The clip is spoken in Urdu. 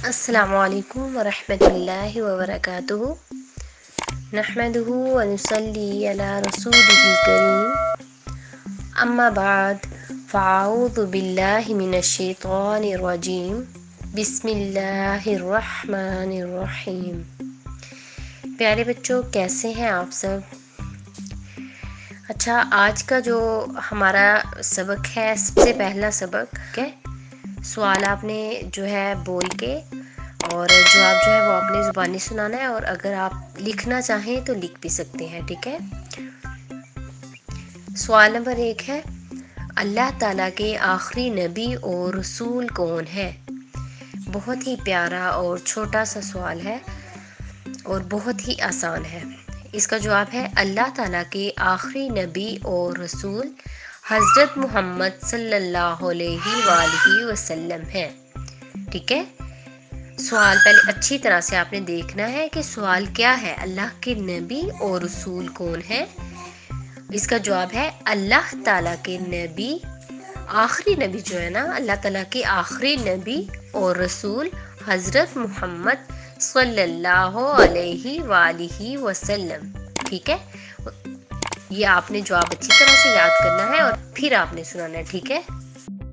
السلام علیکم ورحمۃ اللہ وبرکاتہ نحمده ونصلی علی رسوله الکریم اما بعد فاعوذ باللہ من الشیطان الرجیم بسم اللہ الرحمن الرحیم۔ پیارے بچوں، کیسے ہیں آپ سب؟ اچھا، آج کا جو ہمارا سبق ہے، سب سے پہلا سبق ہے سوال آپ نے جو ہے بول کے اور جواب جو ہے وہ آپ نے زبانی سنانا ہے، اور اگر آپ لکھنا چاہیں تو لکھ بھی سکتے ہیں، ٹھیک ہے؟ سوال نمبر 1 ہے، اللہ تعالیٰ کے آخری نبی اور رسول کون ہے؟ بہت ہی پیارا اور چھوٹا سا سوال ہے اور بہت ہی آسان ہے۔ اس کا جواب ہے اللہ تعالیٰ کے آخری نبی اور رسول حضرت محمد صلی اللہ علیہ وآلہ وسلم ہے، ٹھیک ہے؟ سوال پہلے اچھی طرح سے آپ نے دیکھنا ہے کہ سوال کیا ہے، اللہ کے نبی اور رسول کون ہے؟ اس کا جواب ہے اللہ تعالیٰ کے نبی، آخری نبی جو ہے نا، اللہ تعالیٰ کے آخری نبی اور رسول حضرت محمد صلی اللہ علیہ وآلہ وسلم، ٹھیک ہے؟ یہ آپ نے جواب اچھی طرح سے یاد کرنا ہے اور پھر آپ نے سنانا ہے، ٹھیک ہے؟